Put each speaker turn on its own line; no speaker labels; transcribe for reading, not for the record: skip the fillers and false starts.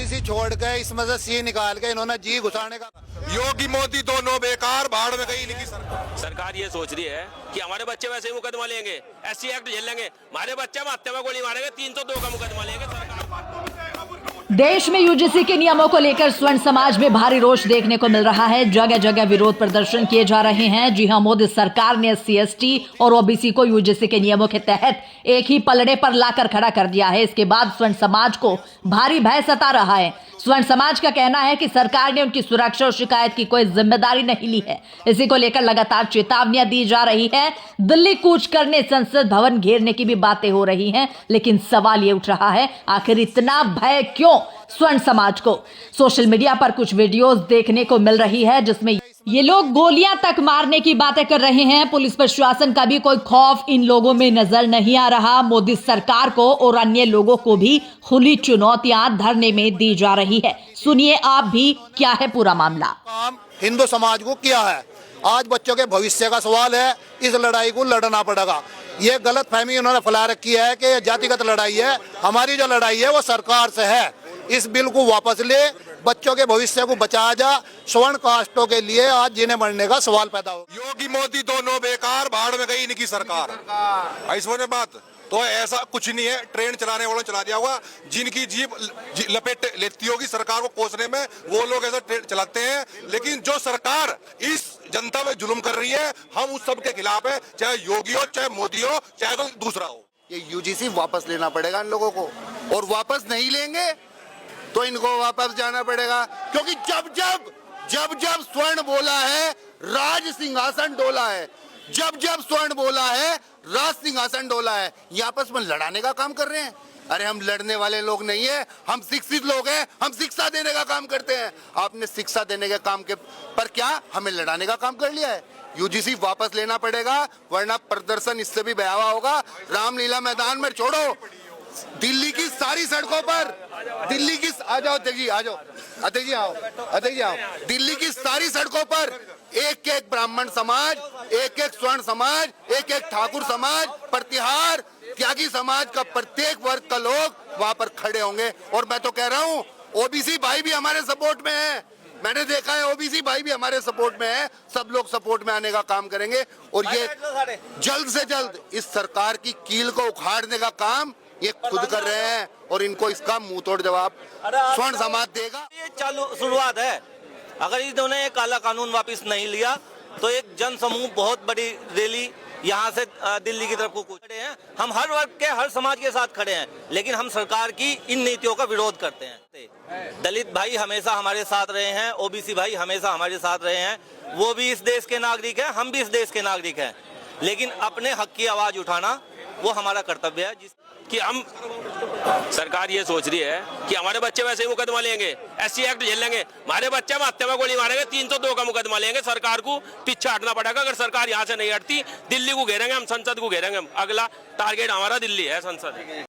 OBC छोड़ के इसमें से सी निकाल के इन्होंने जी घुसाने का।
योगी मोदी दोनों बेकार, भाड़ में गई इनकी
सरकार ये सोच रही है कि हमारे बच्चे वैसे ही मुकदमा लेंगे, एससी एक्ट झेल लेंगे, हमारे बच्चे हम हत्या में गोली मारेंगे, 302 का मुकदमा लेंगे। सरकार
देश में यूजीसी के नियमों को लेकर स्वर्ण समाज में भारी रोष देखने को मिल रहा है। जगह जगह विरोध प्रदर्शन किए जा रहे हैं। जी हां, मोदी सरकार ने एससी/एसटी और ओबीसी को यूजीसी के नियमों के तहत एक ही पलड़े पर लाकर खड़ा कर दिया है। इसके बाद स्वर्ण समाज को भारी भय सता रहा है। स्वर्ण समाज का कहना है कि सरकार ने उनकी सुरक्षा और शिकायत की कोई जिम्मेदारी नहीं ली है। इसी को लेकर लगातार चेतावनियां दी जा रही है। दिल्ली कूच करने, संसद भवन घेरने की भी बातें हो रही हैं, लेकिन सवाल ये उठ रहा है, आखिर इतना भय क्यों स्वर्ण समाज को? सोशल मीडिया पर कुछ वीडियोस देखने को मिल रही है जिसमें ये लोग गोलियां तक मारने की बातें कर रहे हैं। पुलिस प्रशासन का भी कोई खौफ इन लोगों में नजर नहीं आ रहा। मोदी सरकार को और अन्य लोगों को भी खुली चुनौतियां धरने में दी जा रही है। सुनिए आप भी, क्या है पूरा मामला।
काम हिंदू समाज को किया है। आज बच्चों के भविष्य का सवाल है, इस लड़ाई को लड़ना पड़ेगा। ये गलत फहमी उन्होंने फैला रखी है कि जातिगत लड़ाई है। हमारी जो लड़ाई है वो सरकार से है। इस बिल को वापस ले, बच्चों के भविष्य को बचाया जा। स्वर्ण कास्टों के लिए आज जिन्हें मरने का सवाल पैदा हो।
योगी मोदी दोनों बेकार, भाड़ में गई इनकी सरकार। ऐसा बात तो ऐसा कुछ नहीं है। ट्रेन चलाने वालों चला दिया होगा, जिनकी जीप लपेट लेती होगी सरकार को कोसने में, वो लोग ऐसा ट्रेन चलाते हैं। लेकिन जो सरकार इस जनता पे जुल्म कर रही है, हम उस सब के खिलाफ है, चाहे योगी हो, चाहे मोदी हो, चाहे कोई दूसरा हो।
ये यूजीसी वापस लेना पड़ेगा इन लोगों को, और वापस नहीं लेंगे तो इनको वापस जाना पड़ेगा। क्योंकि जब जब स्वर्ण बोला है, राज सिंहासन डोला है। जब स्वर्ण बोला है, राज सिंहासन डोला है। ये आपस में लड़ाने का काम कर रहे हैं। अरे हम लड़ने वाले लोग नहीं है, हम शिक्षित लोग हैं। हम शिक्षा देने का काम करते हैं। आपने शिक्षा देने के काम के पर क्या हमें लड़ाने का काम कर लिया है। यूजीसी वापस लेना पड़ेगा, वरना प्रदर्शन इससे भी भयावह होगा। रामलीला मैदान में छोड़ो, दिल्ली की सारी सड़कों पर, दिल्ली की आ जाओ अध्यक्ष जी, आ जाओ अध्यक्ष जी, आओ दिल्ली की सारी सड़कों पर एक एक ब्राह्मण समाज, एक एक स्वर्ण समाज, एक एक ठाकुर समाज, प्रतिहार त्यागी समाज का प्रत्येक वर्ग का लोग वहां पर खड़े होंगे। और मैं तो कह रहा हूँ, ओबीसी भाई भी हमारे सपोर्ट में है। मैंने देखा है, ओबीसी भाई भी हमारे सपोर्ट में है। सब लोग सपोर्ट में आने का काम करेंगे और ये जल्द से जल्द इस सरकार की कील को उखाड़ने का काम ये खुद कर रहे हैं, और इनको इसका मुंह तोड़ जवाब स्वर्ण समाज देगा।
ये चालू शुरुआत है। अगर इन्होंने ये काला कानून वापस नहीं लिया तो एक जन समूह बहुत बड़ी रैली यहाँ से दिल्ली की तरफ को खड़े हैं। हम हर वर्ग के, हर समाज के साथ खड़े हैं, लेकिन हम सरकार की इन नीतियों का विरोध करते हैं। दलित भाई हमेशा हमारे साथ रहे हैं, ओबीसी भाई हमेशा हमारे साथ रहे हैं। वो भी इस देश के नागरिक हैं, हम भी इस देश के नागरिक हैं। लेकिन अपने हक की आवाज उठाना वो हमारा कर्तव्य है।
कि हम सरकार ये सोच रही है कि हमारे बच्चे वैसे ही मुकदमा लेंगे, एससी एक्ट झेल लेंगे, हमारे बच्चे हम हत्या में गोली मारेंगे, 302 का मुकदमा लेंगे। सरकार को पीछे हटना पड़ेगा। अगर सरकार यहाँ से नहीं हटती, दिल्ली को घेरेंगे हम, संसद को घेरेंगे हम। अगला टारगेट हमारा दिल्ली है, संसद।